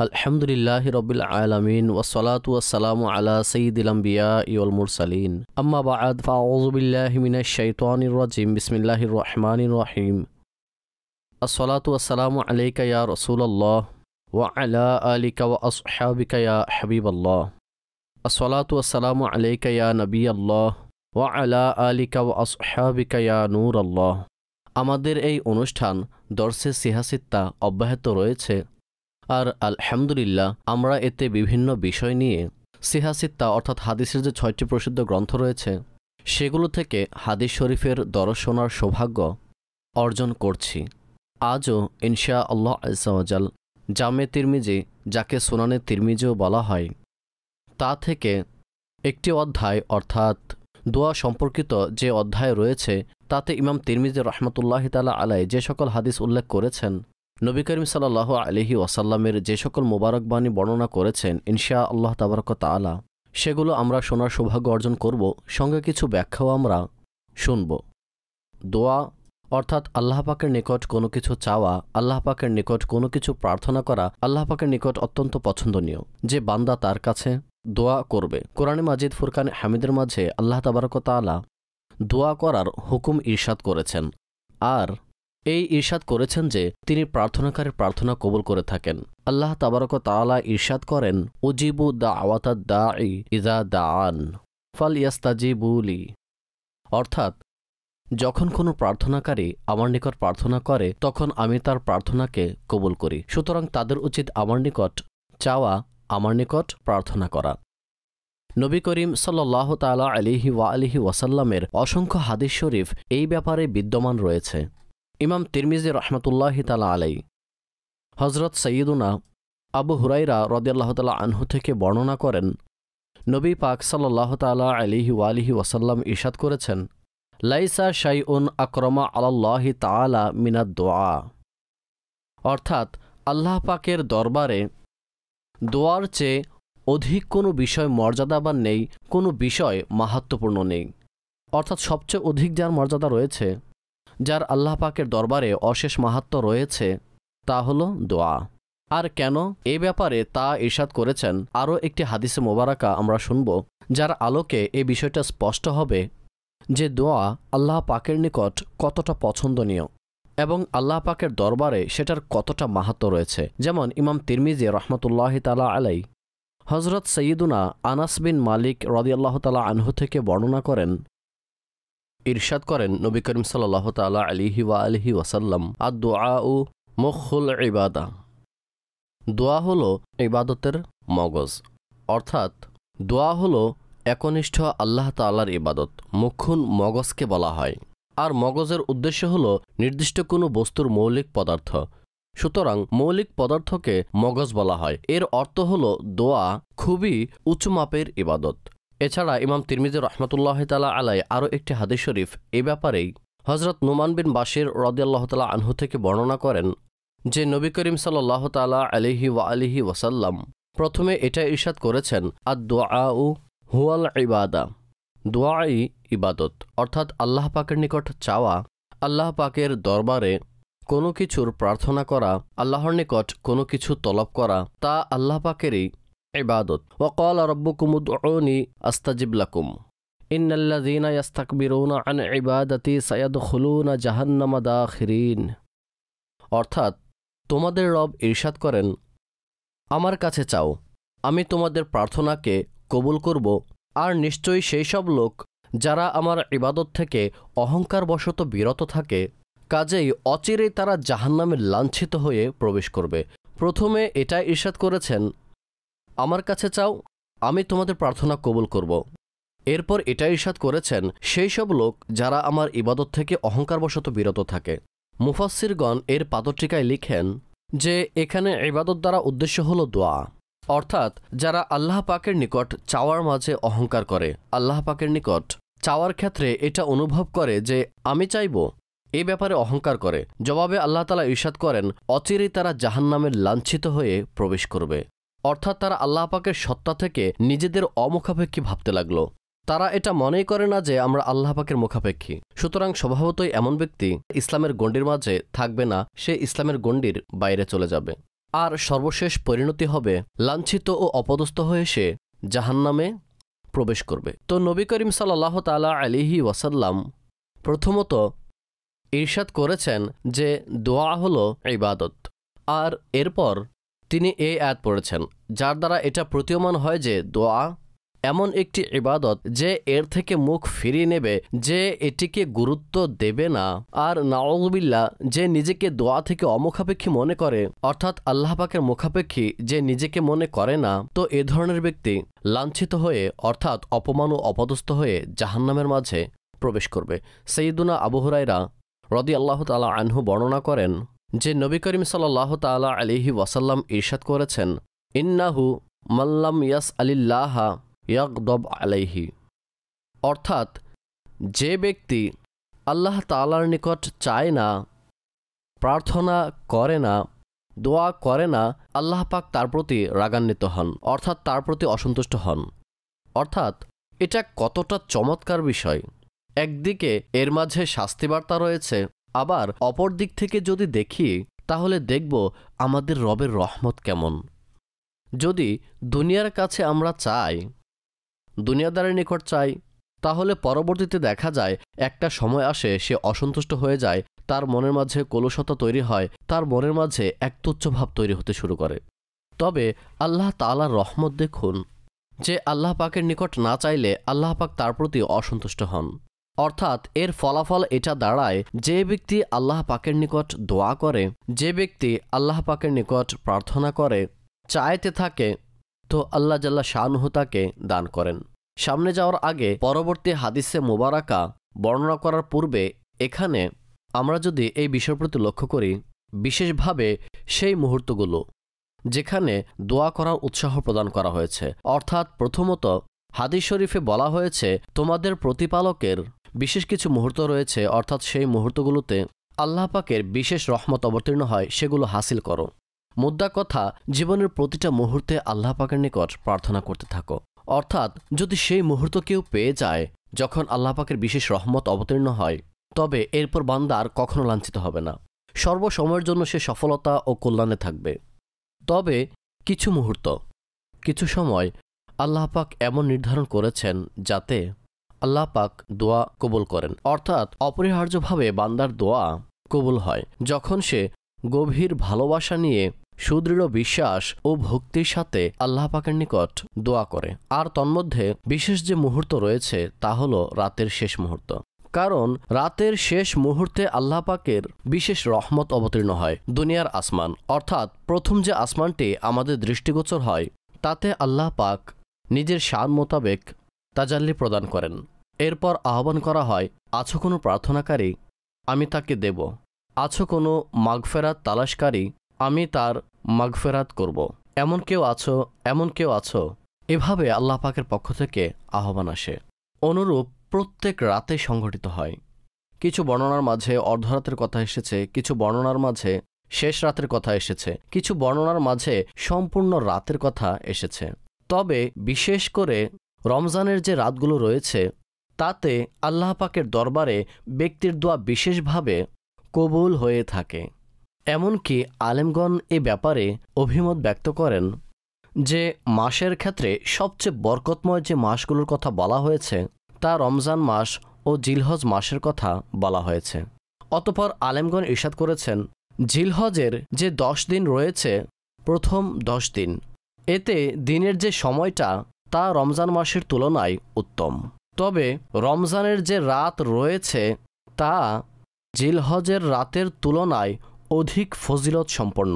আলহামদুলিল্লাহি রাব্বিল আলামিন ওয়াসসালাতু ওয়াসসালামু আলা সাইয়্যিদিল আমবিয়াই ওয়াল মুরসালিন আম্মা বা'দ ফাআউযু বিল্লাহি মিনাশ শাইতানির রাজিম বিসমিল্লাহির রহমানির রহিম আসসালাতু ওয়াসসালামু আলাইকা ইয়া রাসূলুল্লাহ ওয়া আলা আলিকা ওয়া আসহাবিকা ইয়া হাবিবাল্লাহ আসসালাতু ওয়াসসালামু আলাইকা ইয়া নবিয়াল্লাহ ওয়া আলা আলিকা ওয়া আসহাবিকা ইয়া নূরাল্লাহ। আমাদের এই অনুষ্ঠান দরসে সিহাসিত্তা অব্যাহত রয়েছে, আর আলহামদুলিল্লাহ আমরা এতে বিভিন্ন বিষয় নিয়ে সিহাসিত্তা অর্থাৎ হাদিসের যে ৬টি প্রসিদ্ধ গ্রন্থ রয়েছে সেগুলো থেকে হাদিস শরীফের দরস শোনার সৌভাগ্য অর্জন করছি। আজও ইনশা আল্লাহ আযজা ওয়া জাল জামে তিরমিজি, যাকে সুনানে তিরমিজিও বলা হয়, তা থেকে একটি অধ্যায় অর্থাৎ দোয়া সম্পর্কিত যে অধ্যায় রয়েছে তাতে ইমাম তিরমিজি রহমতুল্লাহি তাআলা আলাইহি যে সকল হাদিস উল্লেখ করেছেন, নবী করিম সাল্লাল্লাহু আলাইহি ওয়াসাল্লামের যে সকল মোবারকবাণী বর্ণনা করেছেন ইনশা আল্লাহ তাবারক তাআলা, সেগুলো আমরা শোনার সৌভাগ্য অর্জন করব, সঙ্গে কিছু ব্যাখ্যাও আমরা শুনব। দোয়া অর্থাৎ আল্লাহ পাকের নিকট কোনো কিছু চাওয়া, আল্লাহ পাকের নিকট কোনো কিছু প্রার্থনা করা আল্লাহ পাকের নিকট অত্যন্ত পছন্দনীয়। যে বান্দা তার কাছে দোয়া করবে, কোরআনে মাজিদ ফুরকানে হামিদের মাঝে আল্লাহ তাবারক তাআলা দোয়া করার হুকুম ইরশাদ করেছেন, আর এই ইরশাদ করেছেন যে তিনি প্রার্থনাকারীর প্রার্থনা কবুল করে থাকেন। আল্লাহ তাবারক তাআলা ইরশাদ করেন, উজিবু দাওয়াতাদ দাঈ ইযা দাআন ফালইস্তাজিবু লি, অর্থাৎ যখন কোনো প্রার্থনাকারী আমার নিকট প্রার্থনা করে তখন আমি তার প্রার্থনাকে কবুল করি। সুতরাং তাদের উচিত আমার নিকট চাওয়া, আমার নিকট প্রার্থনা করা। নবী করিম সাল্লাল্লাহু তাআলা আলাইহি ওয়া আলিহি ওয়াসাল্লামের অসংখ্য হাদিস শরীফ এই ব্যাপারে বিদ্যমান রয়েছে। ইমাম তিরমিজি রহমতুল্লাহি তাআলা আলাইহি হযরত সাইয়্যিদুনা আবু হুরায়রা রাদিয়াল্লাহু তাআলা আনহু থেকে বর্ণনা করেন, নবী পাক সাল্লাল্লাহু তাআলা আলাইহি ওয়া আলিহি ওয়াসাল্লাম ইরশাদ করেছেন, লাইসা শাইউন আকরামা আলাল্লাহি তাআলা মিনাদ দুআ, অর্থাৎ আল্লাহ পাকের দরবারে দোয়ার চেয়ে অধিক কোনো বিষয় মর্যাদাবান নেই, কোনো বিষয় মাহাত্ম্যপূর্ণ নেই। অর্থাৎ সবচেয়ে অধিক যার মর্যাদা রয়েছে, যার আল্লাহ পাকের দরবারে অশেষ মাহাত্ম্য রয়েছে, তা হলো দোয়া। আর কেন এ ব্যাপারে তা ইরশাদ করেছেন আরও একটি হাদিসে মোবারকা আমরা শুনব, যার আলোকে এ বিষয়টা স্পষ্ট হবে যে দোয়া আল্লাহ পাকের নিকট কতটা পছন্দনীয় এবং আল্লাহ পাকের দরবারে সেটার কতটা মাহাত্ম্য রয়েছে। যেমন ইমাম তিরমিজি রহমতুল্লাহি তাআলা আলাইহি হযরত সাইয়্যিদুনা আনাস বিন মালিক রাদিয়াল্লাহু তাআলা আনহু থেকে বর্ণনা করেন, ইরশাদ করেন নবী করিম সাল্লাল্লাহু তাআলা আলাইহি ওয়া আলিহি ওয়াসাল্লাম, আদ-দুআউ মুখুল ইবাদা, দোয়া হলো ইবাদতের মগজ, অর্থাৎ দোয়া হলো একনিষ্ঠ আল্লাহ তাআলার ইবাদত। মুখুন মগজকে বলা হয়, আর মগজের উদ্দেশ্য হলো নির্দিষ্ট কোনো বস্তুর মৌলিক পদার্থ। সুতরাং মৌলিক পদার্থকে মগজ বলা হয়। এর অর্থ হলো দোয়া খুবই উঁচু মাপের ইবাদত। এছাড়া ইমাম তিরমিজি রহমতুল্লাহি তাআলা আলাইহি আরও একটি হাদিস শরীফ এ ব্যাপারেই হযরত নুমান বিন বাশির রাদিয়াল্লাহু তাআলা আনহু থেকে বর্ণনা করেন যে নবী করিম সাল্লাল্লাহু তাআলা আলাইহি ওয়া আলিহি ওয়াসাল্লাম প্রথমে এটা ইরশাদ করেছেন, আদ-দুআউ হুয়াল ইবাদা, দোয়াই ইবাদত, অর্থাৎ আল্লাহ পাকের নিকট চাওয়া, আল্লাহ পাকের দরবারে কোনো কিছুর প্রার্থনা করা, আল্লাহর নিকট কোনো কিছু তলব করা, তা আল্লাহ পাকেরই ইবাদত। ওয়া ক্বালা রাব্বুকুম উদউনি আস্তাজিব লাকুম ইন্নাল্লাযীনা ইস্তাকবিরুনা আন ইবাদাতি সায়াদখুলুনা জাহান্নামা দাখিরিন, অর্থাৎ তোমাদের রব ইরশাদ করেন, আমার কাছে চাও, আমি তোমাদের প্রার্থনাকে কবুল করব, আর নিশ্চয়ই সেই সব লোক যারা আমার ইবাদত থেকে অহংকারবশত বিরত থাকে, কাজেই অচিরেই তারা জাহান্নামে লাঞ্ছিত হয়ে প্রবেশ করবে। প্রথমে এটা ইরশাদ করেছেন, আমার কাছে চাও, আমি তোমাদের প্রার্থনা কবুল করব। এরপর এটা ইরশাদ করেছেন, সেই সব লোক যারা আমার ইবাদত থেকে অহংকারবশত বিরত থাকে। মুফাসসিরগণ এর পাদটীকায় লিখেন যে এখানে ইবাদত দ্বারা উদ্দেশ্য হলো দোয়া, অর্থাৎ যারা আল্লাহ পাকের নিকট চাওয়ার মাঝে অহংকার করে, আল্লাহ পাকের নিকট চাওয়ার ক্ষেত্রে এটা অনুভব করে যে আমি চাইব, এ ব্যাপারে অহংকার করে। জবাবে আল্লাহ তাআলা ইরশাদ করেন, অচিরেই তারা জাহান্নামে লাঞ্ছিত হয়ে প্রবেশ করবে। অর্থাৎ তারা আল্লাহ পাকের সত্তা থেকে নিজেদের অমুখাপেক্ষী ভাবতে লাগলো। তারা এটা মনেই করে না যে আমরা আল্লাহ পাকের মুখাপেক্ষী। সুতরাং স্বভাবতই এমন ব্যক্তি ইসলামের গণ্ডির মাঝে থাকবে না, সে ইসলামের গণ্ডির বাইরে চলে যাবে। আর সর্বশেষ পরিণতি হবে লাঞ্ছিত ও অপদস্থ হয়ে সে জাহান্নামে প্রবেশ করবে। তো নবী করিম সাল্লাল্লাহু তাআলা আলাইহি ওয়াসাল্লাম প্রথমত ইরশাদ করেছেন যে দোয়া হলো ইবাদত, আর এরপর তিনি এই আয়াত পড়েছেন যার দ্বারা এটা প্রতীয়মান হয় যে দোয়া এমন একটি ইবাদত যে এর থেকে মুখ ফিরিয়ে নেবে, যে এটিকে গুরুত্ব দেবে না। আর নাউযুবিল্লাহ, যে নিজেকে দোয়া থেকে অমুখাপেক্ষী মনে করে, অর্থাৎ আল্লাহ পাকের মুখাপেক্ষী যে নিজেকে মনে করে না, তো এ ধরনের ব্যক্তি লাঞ্ছিত হয়ে অর্থাৎ অপমান ও অপদস্থ হয়ে জাহান্নামের মাঝে প্রবেশ করবে। সাইয়্যিদুনা আবু হুরায়রা রাদিয়াল্লাহু তাআলা আনহু বর্ণনা করেন যে নবী করিম সাল্লাল্লাহু তাআলা আলাইহি ওয়াসাল্লাম ইরশাদ করেছেন, ইন্নাহু মাল্লাম ইয়াসআলিল্লাহা ইয়াগদব আলাইহি, অর্থাৎ যে ব্যক্তি আল্লাহ তাআলার নিকট চায় না, প্রার্থনা করে না, দোয়া করে না, আল্লাহ পাক তার প্রতি রাগান্বিত হন, অর্থাৎ তার প্রতি অসন্তুষ্ট হন। অর্থাৎ এটা কতটা চমৎকার বিষয়। একদিকে এর মাঝে শাস্তিবার্তা রয়েছে, আবার অপর দিক থেকে যদি দেখি তাহলে দেখব আমাদের রবের রহমত কেমন। যদি দুনিয়ার কাছে আমরা চাই, দুনিয়াদারের নিকট চাই, তাহলে পরবর্তীতে দেখা যায় একটা সময় আসে সে অসন্তুষ্ট হয়ে যায়, তার মনের মাঝে কলুষতা তৈরি হয়, তার মনের মাঝে এক তুচ্ছভাব তৈরি হতে শুরু করে। তবে আল্লাহ তাআলার রহমত দেখুন, যে আল্লাহ পাকের নিকট না চাইলে আল্লাহ পাক তার প্রতি অসন্তুষ্ট হন। অর্থাৎ এর ফলাফল এটা দাঁড়ায়, যে ব্যক্তি আল্লাহ পাকের নিকট দোয়া করে, যে ব্যক্তি আল্লাহ পাকের নিকট প্রার্থনা করে, চাইতে থাকে, তো আল্লাহ জাল্লা শানুহু তাকে দান করেন। সামনে যাওয়ার আগে পরবর্তী হাদিসে মুবারাকা বর্ণনা করার পূর্বে এখানে আমরা যদি এই বিষয়ের প্রতি লক্ষ্য করি, বিশেষভাবে সেই মুহূর্তগুলো যেখানে দোয়া করার উৎসাহ প্রদান করা হয়েছে। অর্থাৎ প্রথমত হাদিস শরীফে বলা হয়েছে তোমাদের প্রতিপালকের বিশেষ কিছু মুহূর্ত রয়েছে, অর্থাৎ সেই মুহূর্তগুলোতে আল্লাহ পাকের বিশেষ রহমত অবতীর্ণ হয়, সেগুলো হাসিল করো। মুদ্রা কথা, জীবনের প্রতিটা মুহূর্তে আল্লাহ পাকের নিকট প্রার্থনা করতে থাকো। অর্থাৎ যদি সেই মুহূর্ত কেউ পেয়ে যায় যখন আল্লাহ পাকের বিশেষ রহমত অবতীর্ণ হয়, তবে এরপর বান্দা আর কখনো লাঞ্ছিত হবে না, সর্বসময়ের জন্য সে সফলতা ও কল্যাণে থাকবে। তবে কিছু মুহূর্ত, কিছু সময় আল্লাহ পাক এমন নির্ধারণ করেছেন যাতে আল্লাহ পাক দোয়া কবুল করেন, অর্থাৎ অপরিহার্যভাবে বান্দার দোয়া কবুল হয় যখন সে গভীর ভালোবাসা নিয়ে সুদৃঢ় বিশ্বাস ও ভক্তির সাথে আল্লাহ পাকের নিকট দোয়া করে। আর তন্মধ্যে বিশেষ যে মুহূর্ত রয়েছে তা হলো রাতের শেষ মুহূর্ত। কারণ রাতের শেষ মুহূর্তে আল্লাহ পাকের বিশেষ রহমত অবতীর্ণ হয় দুনিয়ার আসমান, অর্থাৎ প্রথম যে আসমানটি আমাদের দৃষ্টিগোচর হয় তাতে আল্লাহ পাক নিজের শান মোতাবেক তাজাল্লি প্রদান করেন। এরপর আহ্বান করা হয়, আছো কোনো প্রার্থনাকারী, আমি তাকে দেব। আছো কোনো মাগফেরাত তালাশকারী, আমি তার মাগফেরাত করব। এমন কেউ আছো, এমন কেউ আছো, এভাবে আল্লাহ পাকের পক্ষ থেকে আহ্বান আসে। অনুরূপ প্রত্যেক রাতে সংঘটিত হয়। কিছু বর্ণনার মাঝে অর্ধরাতের কথা এসেছে, কিছু বর্ণনার মাঝে শেষ রাতের কথা এসেছে, কিছু বর্ণনার মাঝে সম্পূর্ণ রাতের কথা এসেছে। তবে বিশেষ করে রমজানের যে রাতগুলো রয়েছে তাতে আল্লাহ পাকের দরবারে ব্যক্তির দোয়া বিশেষভাবে কবুল হয়ে থাকে। এমনকি আলেমগণ এ ব্যাপারে অভিমত ব্যক্ত করেন যে মাসের ক্ষেত্রে সবচেয়ে বরকতময় যে মাসগুলোর কথা বলা হয়েছে তা রমজান মাস ও জিলহজ মাসের কথা বলা হয়েছে। অতঃপর আলেমগণ ইরশাদ করেছেন, জিলহজের যে 10 দিন রয়েছে, প্রথম 10 দিন, এতে দিনের যে সময়টা তা রমজান মাসের তুলনায় উত্তম। তবে রমজানের যে রাত রয়েছে তা জিলহজের রাতের তুলনায় অধিক ফজিলত সম্পন্ন,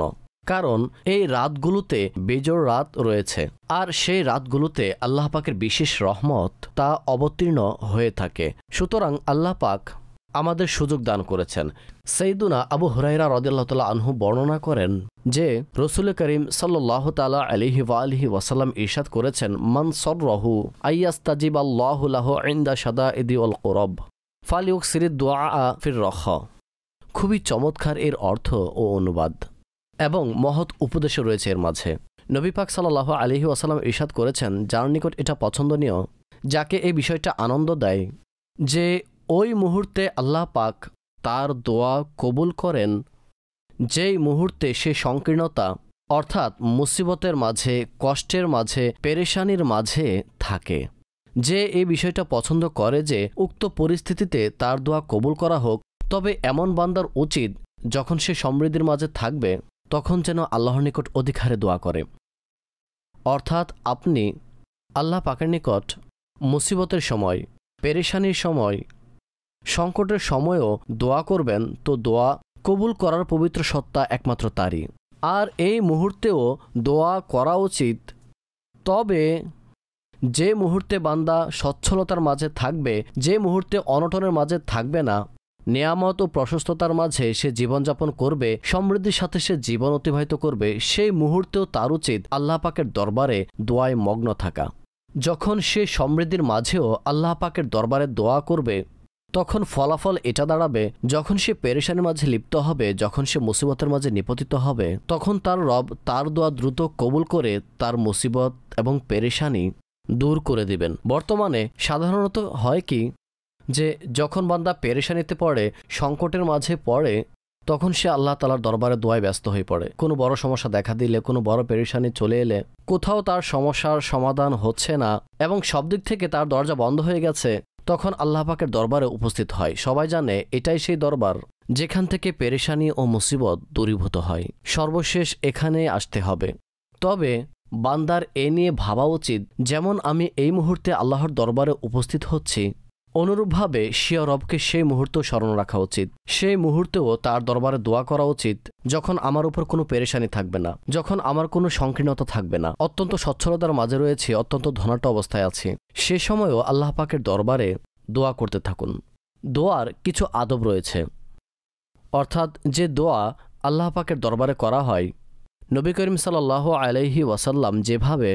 কারণ এই রাতগুলোতে বেজোড় রাত রয়েছে, আর সেই রাতগুলোতে আল্লাহ পাকের বিশেষ রহমত তা অবতীর্ণ হয়ে থাকে। সুতরাং আল্লাহ পাক আমাদের সুযোগ দান করেছেন। সাইয়্যিদুনা আবু হুরায়রা রাদিয়াল্লাহু তাআলা আনহু বর্ণনা করেন যে রাসূল করিম সাল্লাল্লাহু তাআলা আলাইহি ওয়া আলিহি ওয়াসাল্লাম ইরশাদ করেছেন, মান সাররাহু আইয়াস্তাজিবাল্লাহু লাহু ইনদা শাদাইদি ওয়াল কুরাব ফালিউকসিরিদ দুআআ ফির রাখা। খুবই চমৎকার এর অর্থ ও অনুবাদ এবং মহৎ উপদেশও রয়েছে এর মাঝে। নবী পাক সাল্লাল্লাহু আলাইহি ওয়াসাল্লাম ইরশাদ করেছেন, যার নিকট এটা পছন্দনীয়, যাকে এই বিষয়টা আনন্দ দেয় যে ওই মুহূর্তে আল্লাহ পাক তার দোয়া কবুল করেন, যেই মুহূর্তে সে সংকীর্ণতা অর্থাৎ মুসিবতের মাঝে, কষ্টের মাঝে, পেরেশানির মাঝে থাকে। যে এই বিষয়টা পছন্দ করে যে উক্ত পরিস্থিতিতে তার দোয়া কবুল করা হোক, তবে এমন বান্দার উচিত যখন সে সমৃদ্ধির মাঝে থাকবে তখন যেন আল্লাহর নিকট অধিক হারে দোয়া করে। অর্থাৎ আপনি আল্লাহ পাকের নিকট মুসিবতের সময়, পেরেশানির সময়, সংকটের সময়ও দোয়া করবেন, তো দোয়া কবুল করার পবিত্র সত্তা একমাত্র তারই। আর এই মুহূর্তেও দোয়া করা উচিত। তবে যে মুহূর্তে বান্দা সচ্ছলতার মাঝে থাকবে, যে মুহূর্তে অনটনের মাঝে থাকবে না, নেয়ামত ও প্রশস্ততার মাঝে সে জীবনযাপন করবে, সমৃদ্ধির সাথে সে জীবন অতিবাহিত করবে, সেই মুহূর্তেও তার উচিত আল্লাহ পাকের দরবারে দোয়ায় মগ্ন থাকা। যখন সে সমৃদ্ধির মাঝেও আল্লাহ পাকের দরবারে দোয়া করবে, তখন ফলাফল এটা দাঁড়াবে, যখন সে পেরেশানির মাঝে লিপ্ত হবে, যখন সে মুসিবতের মাঝে নিপতিত হবে, তখন তার রব তার দোয়া দ্রুত কবুল করে তার মুসিবত এবং পেরেশানি দূর করে দিবেন। বর্তমানে সাধারণত হয় কি, যে যখন বান্দা পেরেশানিতে পড়ে, সংকটের মাঝে পড়ে, তখন সে আল্লাহ তাআলার দরবারে দোয়ায় ব্যস্ত হয়ে পড়ে। কোনো বড় সমস্যা দেখা দিলে, কোনো বড় পেরেশানি চলে এলে, কোথাও তার সমস্যার সমাধান হচ্ছে না এবং সব দিক থেকে তার দরজা বন্ধ হয়ে গেছে, তখন আল্লাহ পাকের দরবারে উপস্থিত হয়। সবাই জানে এটাই সেই দরবার যেখান থেকে পেরেশানি ও মুসিবত দূরীভূত হয়। সর্বশেষ এখানে আসতে হবে। তবে বান্দার এ নিয়ে ভাবা উচিত, যেমন আমি এই মুহূর্তে আল্লাহর দরবারে উপস্থিত হচ্ছি, অনুরূপভাবে স্বীয় রবকে সেই মুহূর্তেও স্মরণ রাখা উচিত। সেই মুহূর্তেও তার দরবারে দোয়া করা উচিত যখন আমার উপর কোনো পেরেশানি থাকবে না, যখন আমার কোনো সংকীর্ণতা থাকবে না, অত্যন্ত সচ্ছলতার মাঝে রয়েছে, অত্যন্ত ধনাঢ্য অবস্থায় আছি, সে সময়ও আল্লাহ পাকের দরবারে দোয়া করতে থাকুন। দোয়ার কিছু আদব রয়েছে। অর্থাৎ যে দোয়া আল্লাহ পাকের দরবারে করা হয়, নবী করিম সাল্লাল্লাহু আলাইহি ওয়াসাল্লাম যেভাবে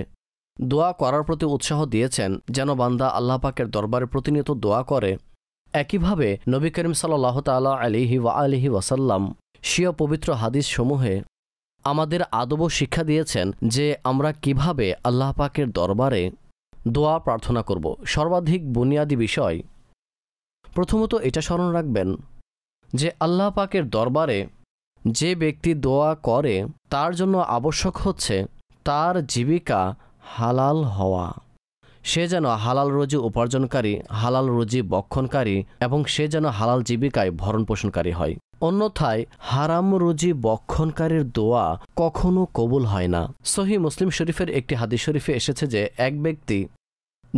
দোয়া করার প্রতি উৎসাহ দিয়েছেন যেন বান্দা আল্লাহ পাকের দরবারে প্রতিনিয়ত দোয়া করে, একইভাবে নবী করিম সাল্লাল্লাহু তাআলা আলাইহি ওয়াসাল্লাম স্বীয় পবিত্র হাদিস সমূহে আমাদের আদব শিক্ষা দিয়েছেন যে আমরা কিভাবে আল্লাহ পাকের দরবারে দোয়া প্রার্থনা করব। সর্বাধিক বুনিয়াদী বিষয়, প্রথমত এটা স্মরণ রাখবেন যে আল্লাহ পাকের দরবারে যে ব্যক্তি দোয়া করে তার জন্য আবশ্যক হচ্ছে তার জীবিকা হালাল হওয়া। সে যেন হালাল রুজি উপার্জনকারী, হালাল রুজি বক্ষণকারী এবং সে যেন হালাল জীবিকায় ভরণ পোষণকারী হয়। অন্যথায় হারাম রুজি বক্ষণকারীর দোয়া কখনো কবুল হয় না। সহিহ মুসলিম শরীফের একটি হাদিস শরীফে এসেছে যে এক ব্যক্তি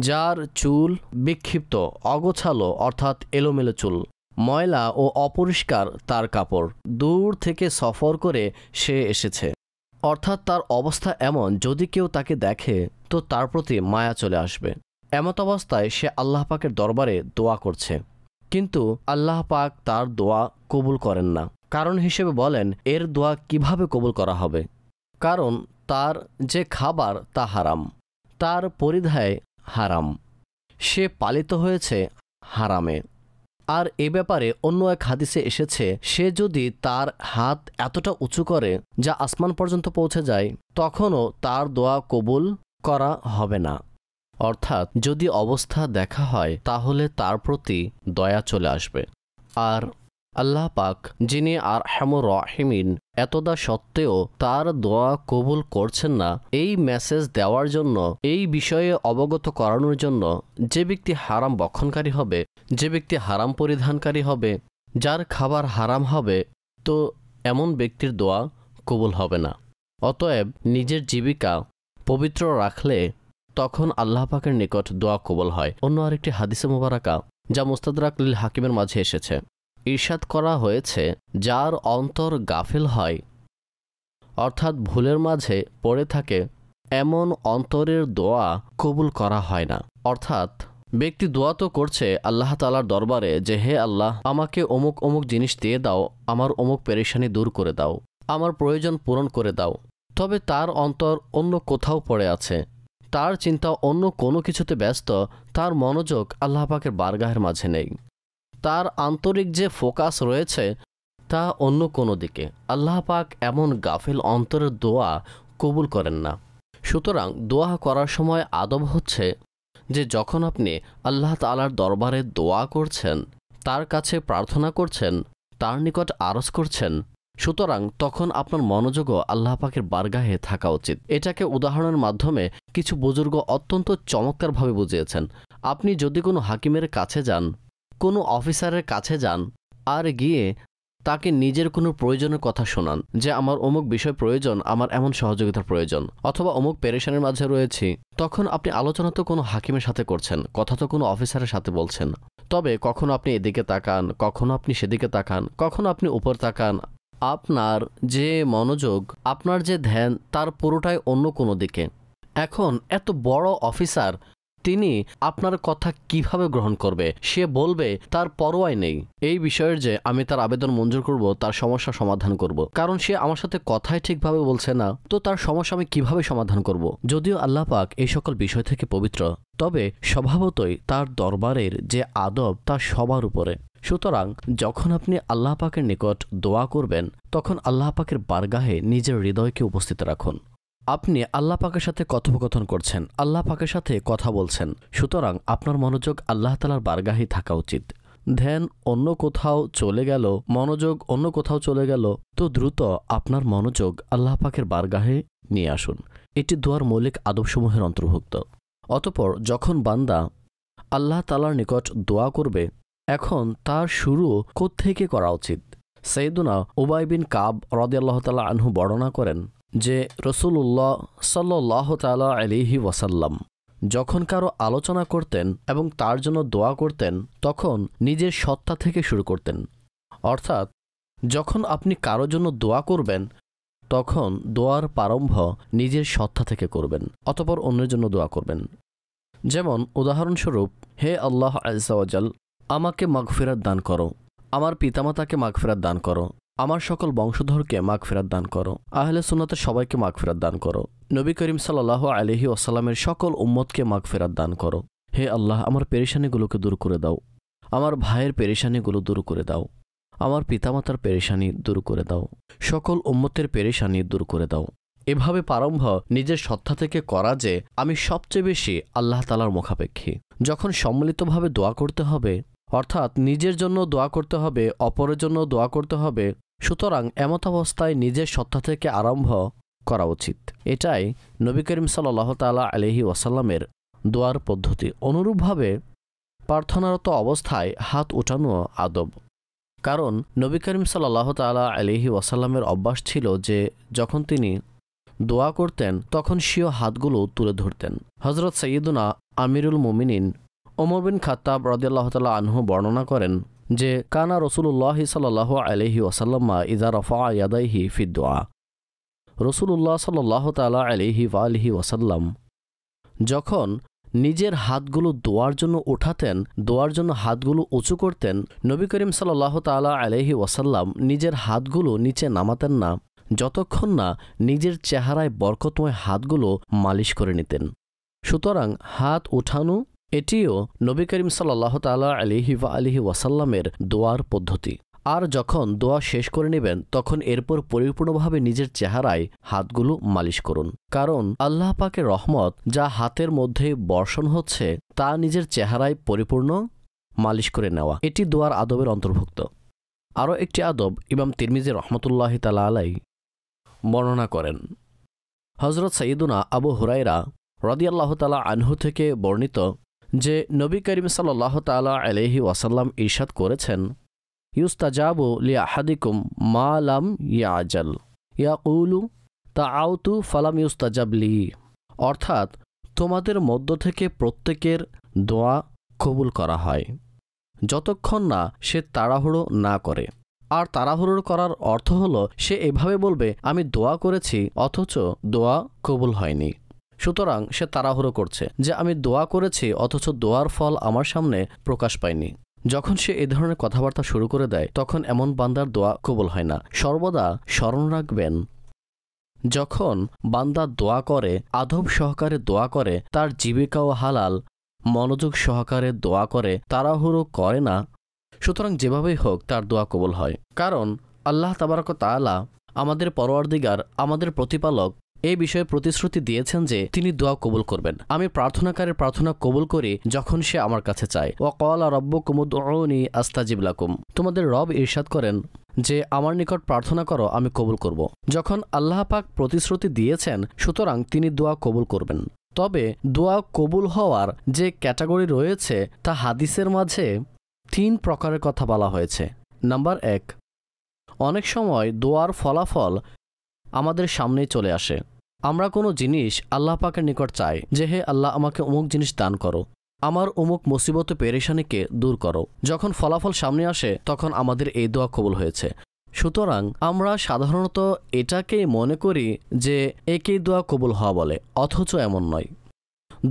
যার চুল বিক্ষিপ্ত, অগোছালো অর্থাৎ এলোমেলো চুল, ময়লা ও অপরিষ্কার তার কাপড়, দূর থেকে সফর করে সে এসেছে, অর্থাৎ তার অবস্থা এমন যদি কেউ তাকে দেখে তো তার প্রতি মায়া চলে আসবে। এমত অবস্থায় সে আল্লাহ পাকের দরবারে দোয়া করছে, কিন্তু আল্লাহ পাক তার দোয়া কবুল করেন না। কারণ হিসেবে বলেন এর দোয়া কিভাবে কবুল করা হবে? কারণ তার যে খাবার তা হারাম, তার পরিধায় হারাম, সে পালিত হয়েছে হারামে। আর এ ব্যাপারে অন্য এক হাদিসে এসেছে সে যদি তার হাত এতটা উঁচু করে যা আসমান পর্যন্ত পৌঁছে যায় তখনও তার দোয়া কবুল করা হবে না। অর্থাৎ যদি অবস্থা দেখা হয় তাহলে তার প্রতি দয়া চলে আসবে। আর আল্লাহ পাক যিনি আরহামুর রাহিমিন, এতদা সত্ত্বেও তার দোয়া কবুল করছেন না, এই মেসেজ দেওয়ার জন্য, এই বিষয়ে অবগত করানোর জন্য যে ব্যক্তি হারাম বক্ষণকারী হবে, যে ব্যক্তি হারাম পরিধানকারী হবে, যার খাবার হারাম হবে, তো এমন ব্যক্তির দোয়া কবুল হবে না। অতএব নিজের জীবিকা পবিত্র রাখলে তখন আল্লাহ পাকের নিকট দোয়া কবুল হয়। অন্য আরেকটি হাদিসে মুবারাকা যা মুস্তাদরাক লিল হাকিমের মাঝে এসেছে, ইরশাদ করা হয়েছে যার অন্তর গাফিল হয় অর্থাৎ ভুলের মাঝে পড়ে থাকে, এমন অন্তরের দোয়া কবুল করা হয় না। অর্থাৎ ব্যক্তি দোয়া তো করছে আল্লাহ তাআলার দরবারে যে হে আল্লাহ, আমাকে অমুক অমুক জিনিস দিয়ে দাও, আমার অমুক পেরেশানি দূর করে দাও, আমার প্রয়োজন পূরণ করে দাও, তবে তার অন্তর অন্য কোথাও পড়ে আছে, তার চিন্তা অন্য কোনো কিছুতে ব্যস্ত, তার মনোযোগ আল্লাহ পাকের বারগাহের মাঝে নেই, তার আন্তরিক যে ফোকাস রয়েছে তা অন্য কোনো দিকে। আল্লাহ পাক এমন গাফিল অন্তরের দোয়া কবুল করেন না। সুতরাং দোয়া করার সময় আদব হচ্ছে যে যখন আপনি আল্লাহ তাআলার দরবারে দোয়া করছেন, তার কাছে প্রার্থনা করছেন, তার নিকট আরজ করছেন, সুতরাং তখন আপনার মনোযোগও আল্লাহ পাকের বারগাহে থাকা উচিত। এটাকে উদাহরণের মাধ্যমে কিছু বুজুর্গ অত্যন্ত চমৎকারভাবে বুঝিয়েছেন। আপনি যদি কোনো হাকিমের কাছে যান, কোনো অফিসারের কাছে যান, আর গিয়ে তাকে নিজের কোনো প্রয়োজনের কথা শোনান যে আমার অমুক বিষয় প্রয়োজন, আমার এমন সহযোগিতার প্রয়োজন, অথবা অমুক পেরেশানির মাঝে রয়েছি, তখন আপনি আলোচনা তো কোনো হাকিমের সাথে করছেন, কথা তো কোনো অফিসারের সাথে বলছেন। তবে কখনো আপনি এদিকে তাকান, কখনো আপনি সেদিকে তাকান, কখনো আপনি উপর তাকান, আপনার যে মনোযোগ, আপনার যে ধ্যান, তার পুরোটাই অন্য কোনো দিকে। এখন এত বড় অফিসার, তিনি আপনার কথা কিভাবে গ্রহণ করবে? সে বলবে তার পরোয়াই নেই এই বিষয়ের যে আমি তার আবেদন মঞ্জুর করব, তার সমস্যা সমাধান করব, কারণ সে আমার সাথে কথাই ঠিকভাবে বলছে না, তো তার সমস্যা আমি কিভাবে সমাধান করব? যদিও আল্লাহ পাক এই সকল বিষয় থেকে পবিত্র, তবে স্বভাবতই তার দরবারের যে আদব তা সবার উপরে। সুতরাং যখন আপনি আল্লাহ পাকের নিকট দোয়া করবেন, তখন আল্লাহ পাকের বারগাহে নিজের হৃদয়কে উপস্থিত রাখুন। আপনি আল্লাহ পাকের সাথে কথোপকথন করছেন, আল্লাহ পাকের সাথে কথা বলছেন, সুতরাং আপনার মনোযোগ আল্লাহ তাআলার বারগাহেই থাকা উচিত। ধ্যান অন্য কোথাও চলে গেল, মনোযোগ অন্য কোথাও চলে গেল, তো দ্রুত আপনার মনোযোগ আল্লাহ পাকের বারগাহে নিয়ে আসুন। এটি দোয়ার মৌলিক আদবসমূহের অন্তর্ভুক্ত। অতঃপর যখন বান্দা আল্লাহ তাআলার নিকট দোয়া করবে, এখন তার শুরু কোত্থেকে করা উচিত? সাইয়্যিদুনা উবাই বিন কাব রাদিয়াল্লাহু তাআলা আনহু বর্ণনা করেন যে রাসূলুল্লাহ সাল্লাল্লাহু তাআলা আলাইহি ওয়াসাল্লাম যখন কারো আলোচনা করতেন এবং তার জন্য দোয়া করতেন, তখন নিজের সত্তা থেকে শুরু করতেন। অর্থাৎ যখন আপনি কারো জন্য দোয়া করবেন, তখন দোয়ার প্রারম্ভ নিজের সত্তা থেকে করবেন, অতঃপর অন্যের জন্য দোয়া করবেন। যেমন উদাহরণস্বরূপ, হে আল্লাহ আযজা ওয়া জাল, আমাকে মাগফিরাত দান করো, আমার পিতামাতাকে মাগফিরাত দান করো, আমার সকল বংশধরকে মাগফিরাত দান করো, আহলে সুন্নাতের সবাইকে মাগফিরাত দান করো, নবী করিম সাল্লাল্লাহু আলাইহি ওয়াসাল্লামের সকল উম্মতকে মাগফিরাত দান করো। হে আল্লাহ, আমার পেরেশানিগুলোকে দূর করে দাও, আমার ভাইয়ের পেরেশানিগুলো দূর করে দাও, আমার পিতামাতার পেরেশানি দূর করে দাও, সকল উম্মতের পেরেশানি দূর করে দাও। এভাবে প্রারম্ভ নিজের সত্তা থেকে করা যে আমি সবচেয়ে বেশি আল্লাহ তাআলার মুখাপেক্ষী। যখন সম্মিলিতভাবে দোয়া করতে হবে, অর্থাৎ নিজের জন্য দোয়া করতে হবে, অপরের জন্য দোয়া করতে হবে, সুতরাং এমত অবস্থায় নিজের সত্তা থেকে আরম্ভ করা উচিত। এটাই নবী করিম সাল্লাল্লাহু তাআলা আলাইহি ওয়াসাল্লামের দোয়ার পদ্ধতি। অনুরূপভাবে প্রার্থনারত অবস্থায় হাত উঠানো আদব, কারণ নবী করিম সাল্লাল্লাহু তাআলা আলাইহি ওয়াসাল্লামের অভ্যাস ছিল যে যখন তিনি দোয়া করতেন তখন স্বীয় হাতগুলো তুলে ধরতেন। হযরত সাইয়্যিদুনা আমিরুল মুমিনিন ওমর বিন খাত্তাব রাদিয়াল্লাহু তাআলা আনহু বর্ণনা করেন যে কানা রাসূলুল্লাহ সাল্লাল্লাহু আলাইহি ওয়াসাল্লাম ইযা রাফা ইয়াদাইহি ফি দুআ, রাসূলুল্লাহ সাল্লাল্লাহু তাআলা আলাইহি ওয়া আলিহি ওয়াসাল্লাম যখন নিজের হাতগুলো দোয়ার জন্য উঠাতেন, দোয়ার জন্য হাতগুলো উঁচু করতেন, নবী করিম সাল্লাল্লাহু তাআলা আলাইহি ওয়াসাল্লাম নিজের হাতগুলো নিচে নামাতেন না যতক্ষণ না নিজের চেহারায় বরকতময় হাতগুলো মালিশ করে নিতেন। সুতরাং হাত উঠানো এটিও নবী করিম সাল্লাল্লাহু তাআলা আলাইহি ওয়া আলিহি ওয়াসাল্লামের দোয়ার পদ্ধতি। আর যখন দোয়া শেষ করে নেবেন, তখন এরপর পরিপূর্ণভাবে নিজের চেহারায় হাতগুলো মালিশ করুন, কারণ আল্লাহ পাকের রহমত যা হাতের মধ্যে বর্ষণ হচ্ছে তা নিজের চেহারায় পরিপূর্ণ মালিশ করে নেওয়া, এটি দোয়ার আদবের অন্তর্ভুক্ত। আরও একটি আদব ইমাম তিরমিজি রাহমাতুল্লাহি তাআলা আলাইহি বর্ণনা করেন। হযরত সাইয়্যিদুনা আবু হুরায়রা রাদিয়াল্লাহু তাআলা আনহু থেকে বর্ণিত যে নবী করিম সাল্লাল্লাহু তাআলা আলাইহি ওয়াসাল্লাম ইরশাদ করেছেন, ইউস্তাজাবু লিআহাদিকুম মা লাম ইয়াজাল ইয়াকুলু তাআউতু ফালাম ইউস্তাজাব লি, অর্থাৎ তোমাদের মধ্য থেকে প্রত্যেকের দোয়া কবুল করা হয় যতক্ষণ না সে তাড়াহুড়ো না করে। আর তাড়াহুড়ো করার অর্থ হলো সে এভাবে বলবে আমি দোয়া করেছি অথচ দোয়া কবুল হয়নি, সুতরাং সে তাড়াহুড়ো করছে যে আমি দোয়া করেছি অথচ দোয়ার ফল আমার সামনে প্রকাশ পায়নি। যখন সে এ ধরনের কথাবার্তা শুরু করে দেয়, তখন এমন বান্দার দোয়া কবুল হয় না। সর্বদা স্মরণ রাখবেন, যখন বান্দা দোয়া করে, আদব সহকারে দোয়া করে, তার জীবিকা ও হালাল মনোযোগ সহকারে দোয়া করে, তাড়াহুড়ো করে না, সুতরাং যেভাবেই হোক তার দোয়া কবুল হয়। কারণ আল্লাহ তাবারক তাআলা আমাদের পরওয়ারদিগার, আমাদের প্রতিপালক, এই বিষয়ে প্রতিশ্রুতি দিয়েছেন যে তিনি দোয়া কবুল করবেন। আমি প্রার্থনাকারীর প্রার্থনা কবুল করি যখন সে আমার কাছে চায়। ওয়া ক্বালা রাব্বুকুম উদউনি আস্তাজিব লাকুম, তোমাদের রব ইরশাদ করেন যে আমার নিকট প্রার্থনা করো, আমি কবুল করব। যখন আল্লাহ পাক প্রতিশ্রুতি দিয়েছেন, সুতরাং তিনি দোয়া কবুল করবেন। তবে দোয়া কবুল হওয়ার যে ক্যাটাগরি রয়েছে তা হাদিসের মাঝে 3 প্রকারের কথা বলা হয়েছে। নাম্বার 1, অনেক সময় দোয়ার ফলাফল আমাদের সামনেই চলে আসে। আমরা কোনো জিনিস আল্লাহ পাকের নিকট চাই যে হে আল্লাহ, আমাকে অমুক জিনিস দান করো, আমার অমুক মুসিবত পেরেশানিকে দূর করো। যখন ফলাফল সামনে আসে তখন আমাদের এই দোয়া কবুল হয়েছে। সুতরাং আমরা সাধারণত এটাকেই মনে করি যে একেই দোয়া কবুল হওয়া বলে, অথচ এমন নয়।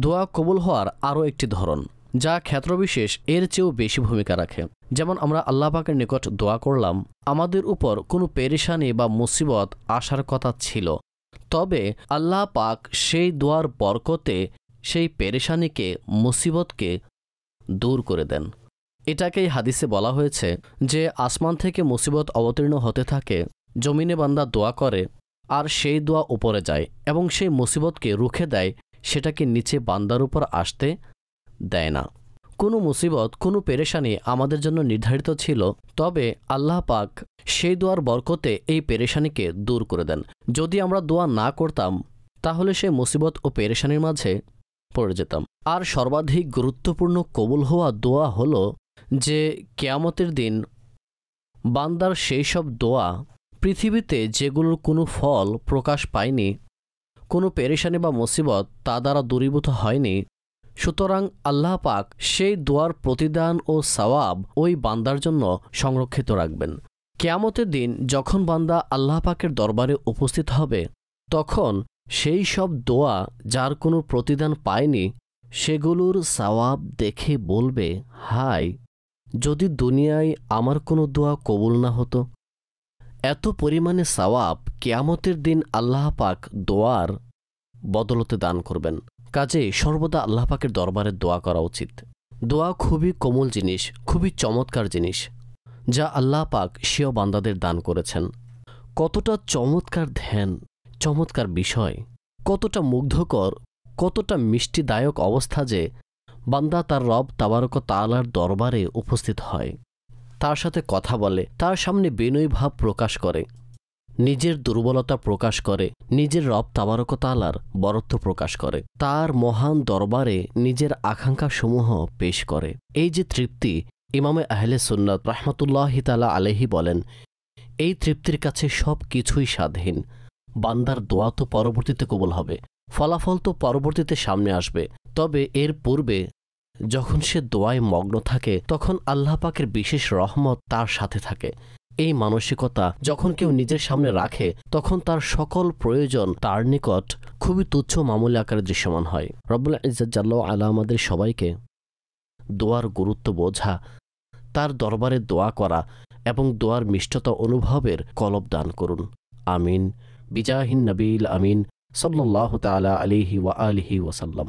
দোয়া কবুল হওয়ার আরও একটি ধরন যা ক্ষেত্রবিশেষ এর চেয়েও বেশি ভূমিকা রাখে। যেমন আমরা আল্লাহ পাকের নিকট দোয়া করলাম, আমাদের উপর কোনো পেরেশানি বা মুসিবত আসার কথা ছিল, তবে আল্লাহ পাক সেই দোয়ার বরকতে সেই পেরেশানিকে, মুসিবতকে দূর করে দেন। এটাকেই হাদিসে বলা হয়েছে যে আসমান থেকে মুসিবত অবতীর্ণ হতে থাকে, জমিনে বান্দা দোয়া করে আর সেই দোয়া উপরে যায় এবং সেই মুসিবতকে রুখে দেয়, সেটাকে নিচে বান্দার উপর আসতে দেয় না। কোনো মুসিবত, কোনো পেরেশানি আমাদের জন্য নির্ধারিত ছিল, তবে আল্লাহ পাক সেই দোয়ার বরকতে এই পেরেশানিকে দূর করে দেন। যদি আমরা দোয়া না করতাম তাহলে সেই মুসিবত ও পেরেশানির মাঝে পড়ে যেতাম। আর সর্বাধিক গুরুত্বপূর্ণ কবুল হওয়া দোয়া হলো যে কিয়ামতের দিন বান্দার সেই সব দোয়া, পৃথিবীতে যেগুলোর কোনো ফল প্রকাশ পায়নি, কোনো পেরেশানি বা মুসিবত তা দ্বারা দূরীভূত হয়নি, সুতরাং আল্লাহ পাক সেই দোয়ার প্রতিদান ও সওয়াব ওই বান্দার জন্য সংরক্ষিত রাখবেন। কিয়ামতের দিন যখন বান্দা আল্লাহ পাকের দরবারে উপস্থিত হবে, তখন সেই সব দোয়া যার কোনো প্রতিদান পায়নি, সেগুলোর সওয়াব দেখে বলবে, হায়, যদি দুনিয়ায় আমার কোনো দোয়া কবুল না হতো। এত পরিমাণে সওয়াব কিয়ামতের দিন আল্লাহ পাক দোয়ার বদলতে দান করবেন। কাজে সর্বদা আল্লাহ পাকের দরবারে দোয়া করা উচিত। দোয়া খুবই কোমল জিনিস, খুবই চমৎকার জিনিস, যা আল্লাহ পাক সেও বান্দাদের দান করেছেন। কতটা চমৎকার ধ্যান, চমৎকার বিষয়, কতটা মুগ্ধকর, কতটা মিষ্টিদায়ক অবস্থা যে বান্দা তার রব তাবারক তাআলার দরবারে উপস্থিত হয়, তার সাথে কথা বলে, তার সামনে বিনয়ী ভাব প্রকাশ করে, নিজের দুর্বলতা প্রকাশ করে, নিজের রব তাবারক তাআলার বরত্ব প্রকাশ করে, তার মহান দরবারে নিজের আকাঙ্ক্ষাসমূহ পেশ করে। এই যে তৃপ্তি, ইমামে আহলে সুন্নাত রাহমাতুল্লাহি তাআলা আলাইহি বলেন, এই তৃপ্তির কাছে সব কিছুই স্বাধীন। বান্দার দোয়া তো পরবর্তীতে কবুল হবে, ফলাফল তো পরবর্তীতে সামনে আসবে, তবে এর পূর্বে যখন সে দোয়ায় মগ্ন থাকে তখন আল্লাহ পাকের বিশেষ রহমত তার সাথে থাকে। এই মানসিকতা যখন কেউ নিজের সামনে রাখে তখন তার সকল প্রয়োজন তার নিকট খুবই তুচ্ছ মামুলি আকারে দৃশ্যমান হয়। রব্বুল ইজ্জত জাল্লা ওয়া আলা আমাদের সবাইকে দোয়ার গুরুত্ব বোঝা, তার দরবারে দোয়া করা এবং দোয়ার মিষ্টতা অনুভবের কলব দান করুন। আমিন। বিজাহিন নবীল আমিন সাল্লাল্লাহু তাআলা আলাইহি ওয়া আলিহি ওয়াসাল্লাম।